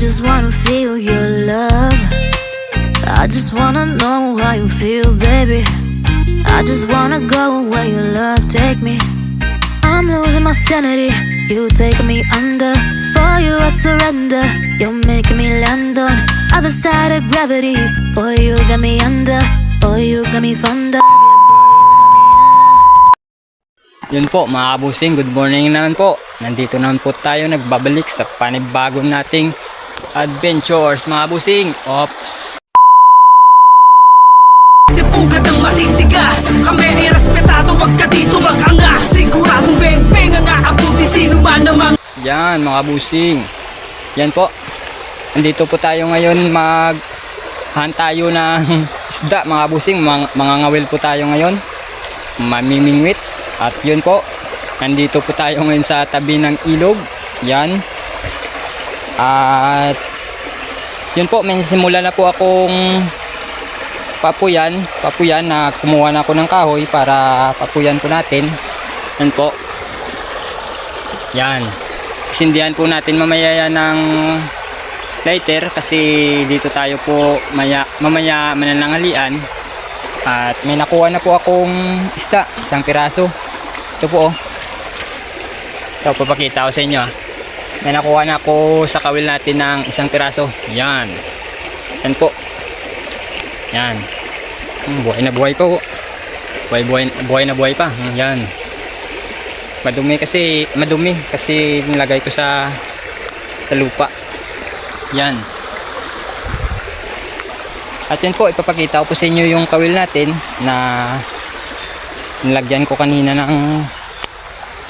just wanna feel your love. I just wanna know how you feel, baby. I just wanna go where your love take me. I'm losing my sanity, you taking me under. For you I surrender, you're making me land on other side of gravity. Boy, you got me under, boy, you got me fonder. Yun po mga kabusing, good morning naman po. Nandito naman po tayo nagbabalik sa panibagong nating adventures mga kabusing. Ops. Pugad ng matitigas, kami ay respetado, wag ka dito mag-angas. Siguradong beng-beng ang aabuti sino man namang. Yan mga kabusing. Yan po. Nandito po tayo ngayon maghunt tayo ng isda mga kabusing. Mga ngawil po tayo ngayon. Mamimingwit. At yun po, nandito po tayo ngayon sa tabi ng ilog. Yan. At yun po, may simula na po akong papuyan na kumuha na ako ng kahoy para papuyan po natin. Yan po. Yan. Sindihan po natin mamaya yan ng lighter kasi dito tayo po mamaya mananangalian. At may nakuha na po akong isda, isang piraso. Ito po oh. Ito, papakita ko sa inyo ah. May nakuha na ako sa kawil natin ng isang piraso. Yan. Yan po. Yan. Buhay na buhay pa po. Buhay na buhay pa. Yan. Madumi kasi nilagay ko sa lupa. Yan. At yun po, ipapakita ko po sa inyo yung kawil natin na nilagyan ko kanina ng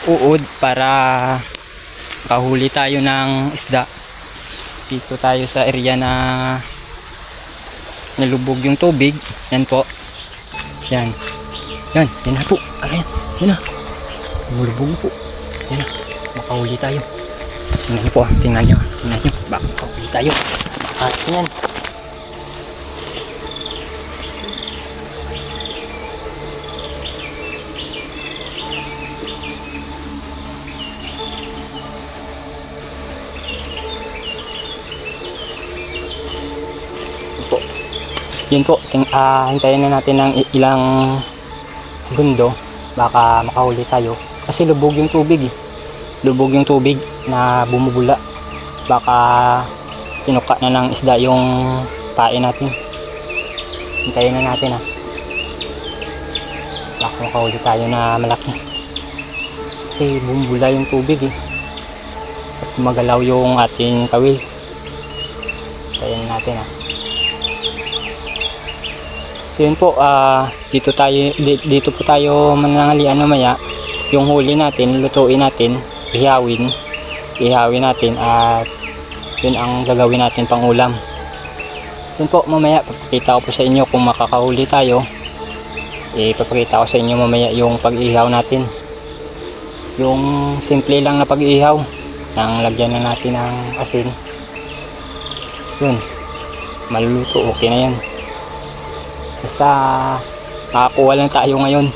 uod para makahuli tayo ng isda. Dito tayo sa area na nalubog yung tubig. Yan po. Yan. Yan. Yan na po. Ayan. Yan na. Nalubog po. Yan na. Makahuli tayo. Tingnan po. Tingnan nyo. Baka makahuli tayo. At yan. Yun po, hintayin na natin ng ilang segundo baka makahuli tayo kasi lubog yung tubig na bumubula, baka sinuka na ng isda yung pain natin. Hintayin na natin baka makahuli tayo na malaki kasi bumubula yung tubig at magalaw yung ating kawil. Hintayin na natin So yun po, dito po tayo mananangalian mamaya. Yung huli natin, lutuin natin, ihawin natin at yun ang gagawin natin pang ulam. Yun po, mamaya papakita ko po sa inyo kung makakahuli tayo. Papakita ko sa inyo mamaya yung pag-ihaw natin. Yung simple lang na pag-ihaw nang lagyan na natin ng asin. Yun, maluluto, okay na yan. Basta makakuha lang tayo ngayon,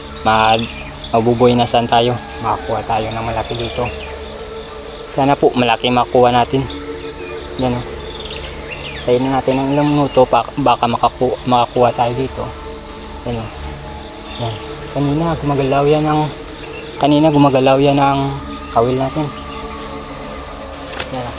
mabubuhay na saan tayo, makakuha tayo ng malaki dito. Sana po malaki makuha natin. Yan o. Tayo na natin ng ilang minuto baka makakuha tayo dito. Yan o. Yan. Kanina gumagalaw yan ng kawil natin. Yan o.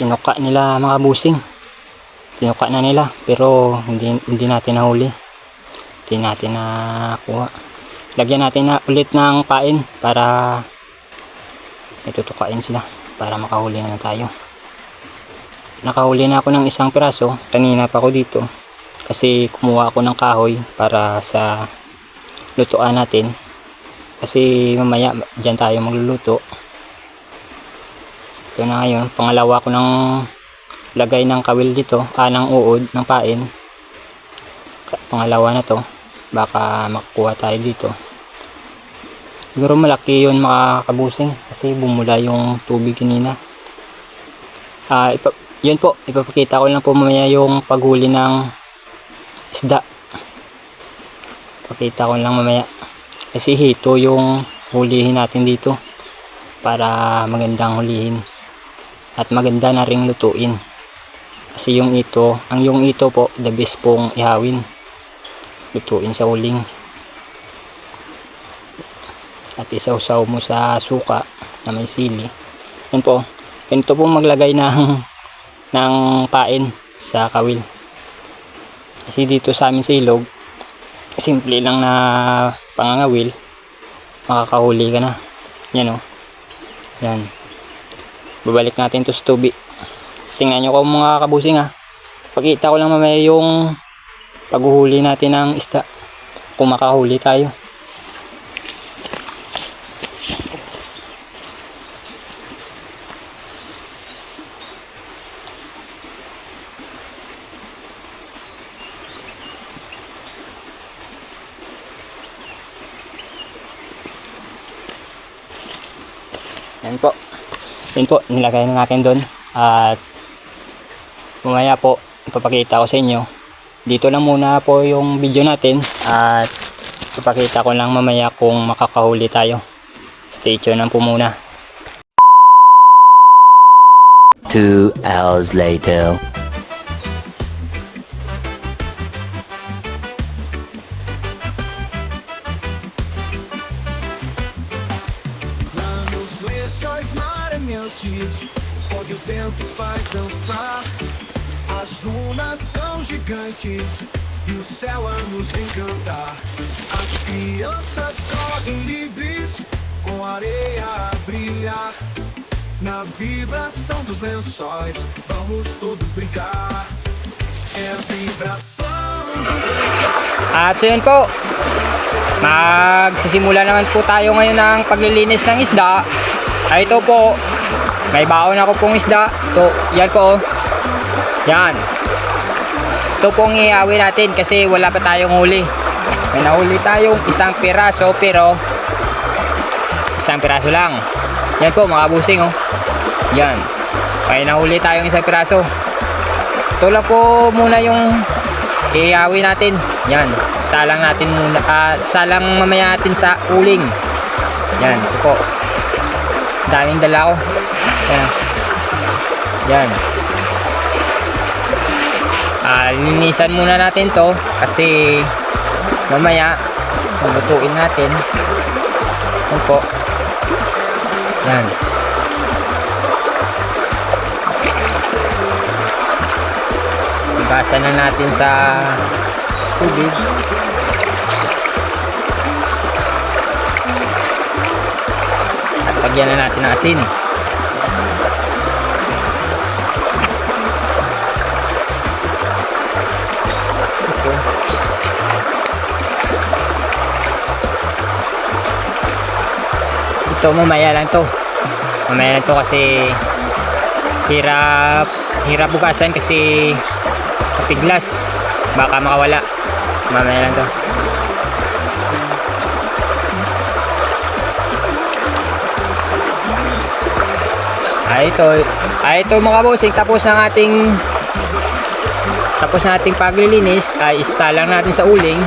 Tinuka nila mga busing. Tinuka na nila pero hindi natin nahuli. Hindi natin nakuha. Lagyan natin na ulit ng pain para itutukain sila para makahuli na tayo. Nakahuli na ako ng isang piraso. Kanina pa ako dito kasi kumuha ako ng kahoy para sa lutuan natin. Kasi mamaya dyan tayo magluluto. Ito na ngayon, pangalawa ko ng lagay ng kawil dito, ng uod, ng pain. pangalawa na to, baka makakuha tayo dito. Siguro malaki yun mga kabusing kasi bumula yung tubig kanina. Yun po, ipapakita ko lang po mamaya yung paghuli ng isda. Pakita ko lang mamaya kasi hito yung hulihin natin dito para magandang hulihin at maganda na ring lutuin. Kasi yung ito po, the best pong ihawin, lutuin sa uling at isawsaw mo sa suka na may sili. Yan po, ganito po maglagay ng pain sa kawil. Kasi dito sa amin sa ilog, simple lang na pangangawil, makakahuli ka na. Yan o, yan. Babalik natin to sa tubi. Tingnan nyo ko mga kabusing ha. Pakita ko lang mamaya yung paghuhuli natin ng isda, kung makahuli tayo. Yan po. Yan po, nilagay na natin doon. At mamaya po, ipapakita ko sa inyo. Dito lang muna po yung video natin. At ipapakita ko lang mamaya kung makakahuli tayo. Stay tuned lang po muna. 2 hours later. Nos lençóis maranhenses, onde o vento faz dançar. As dunas são gigantes e o céu a nos encantar. As crianças correm livres com a areia a brilhar. Na vibração dos lençóis, vamos todos brincar. É a vibração dos lençóis. At so yun po, magsisimula naman po tayo ngayon ng paglilinis ng isda. Ay ito po, may baon ako pong isda. Ito, yan po. Yan. Ito pong iawin natin kasi wala pa tayong huli. May nahuli tayong isang piraso, pero isang piraso lang. Yan po mga busing oh. Yan. May nahuli tayong isang piraso. Ito lang po muna yung iawin natin. Yan. Salang natin muna. Salang mamaya natin sa uling. Yan. Ito po. Daming dala ko. Yan. Yan. Linisan muna natin to kasi mamaya lutuin natin. Yan po. Yan. Basa na natin sa tubig. At lagyan na natin ng asin. Ito mamaya lang to. Mamaya lang to kasi hirap bukasan kasi kapiglas, baka makawala. Mamaya lang to. Ito mga bossing, tapos nating paglilinis ay isa lang natin sa uling.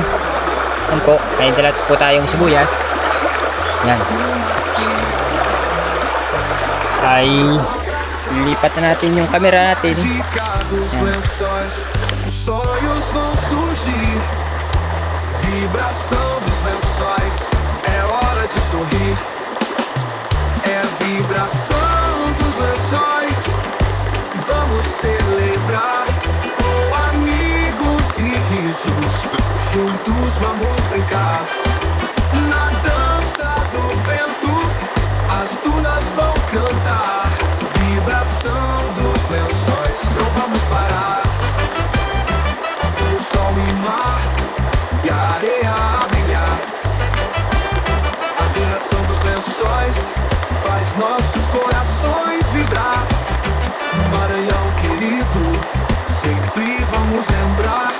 Yan po, may dala po tayong sibuyas. Yan. Ay lilipat na natin yung camera natin. Os sonhos vão surgir. Vibração dos lençóis. É hora de sorrir. É a vibração dos lençóis. Vamos celebrar com amigos e risos. Juntos vamos brincar. Na dança do vento, as dunas vão cantar. Vibração dos lençóis. Não vamos parar. O sol e mar e a areia a brilhar. A vibração dos lençóis faz nossos corações vibrar. Maranhão querido, sempre vamos lembrar.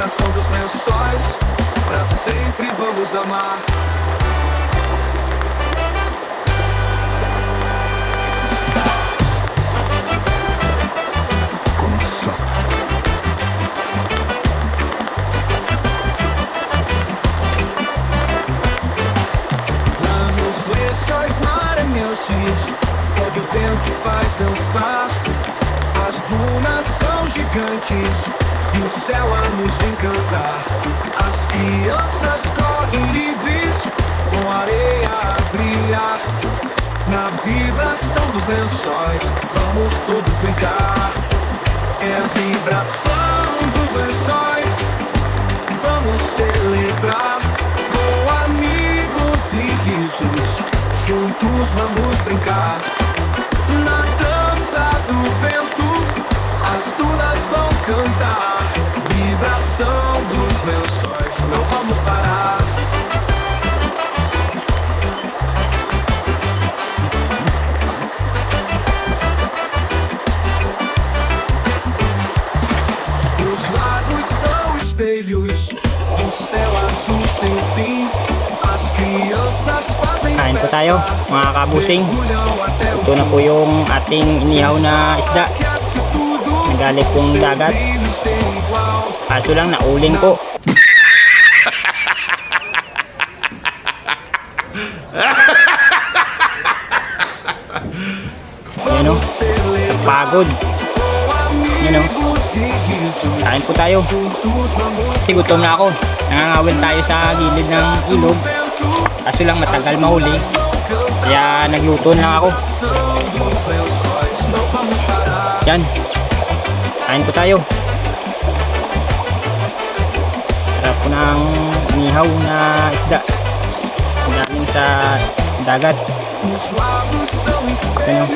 vibração dos lençóis, pra sempre vamos amar. Lá nos lençóis maranhenses, onde o vento faz dançar, as dunas são gigantes e o céu a nos encantar. As crianças correm livres com a areia a brilhar. Na vibração dos lençóis, vamos todos brincar. É a vibração dos lençóis, vamos celebrar. Com amigos e risos, juntos vamos brincar. Na dança do vento, as dunas vão cantar. Vibração dos lençóis, não vamos parar. Os lagos são espelhos do céu azul sem fim. As crianças fazem Kain po tayo mga kabusing. Ito na po yung ating inihaw na isda. Nagalit pong dagat. Kaso lang nauling po. Yan o. Pagod. Yan o. Kain po tayo. Kasi gutom na ako. Nangangawin tayo sa gilid ng ilog. Kaso lang matagal mahuli. Kaya nagluto na ako. Yan. Kain po tayo. Sarap po ng inihaw na isda. Galing sa dagat. Yan.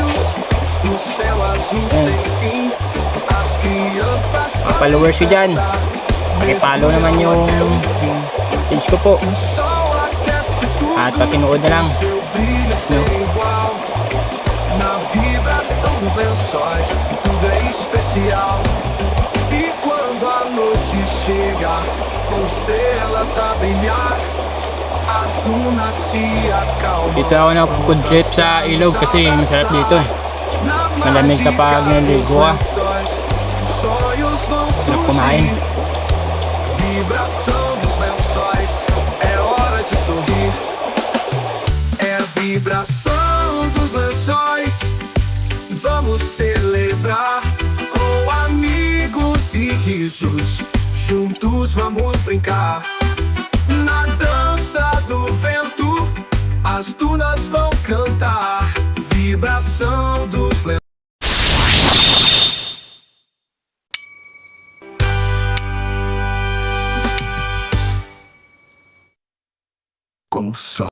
Mga followers ko dyan, pakipollow naman yung page ko po at pakinood na lang. No? Na vibração dos lençóis, tudo é especial. E quando a noite chega, com estrelas a brilhar, as dunas se acalmam. Dito ako nagpo-trip sa ilog kasi masarap dito. Malamig kapag naligo ka. Sarap kumain. Vibração dos lençóis, é hora de sorrir. É a vibração dos lençóis, vamos celebrar. Com amigos e risos, juntos vamos brincar. Na dança do vento, as dunas vão cantar. Vibração dos lençóis. Com sol.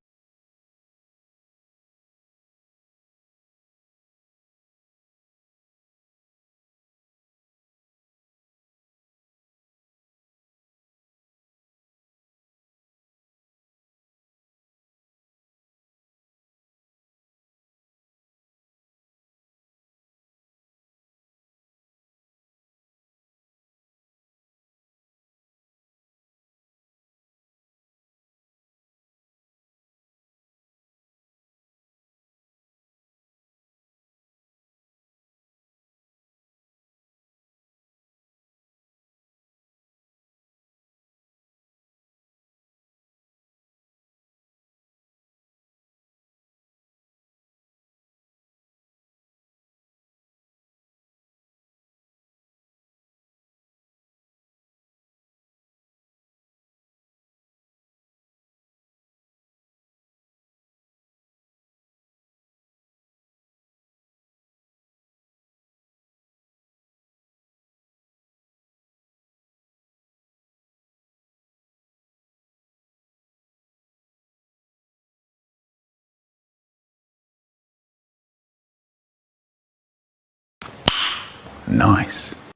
Nice.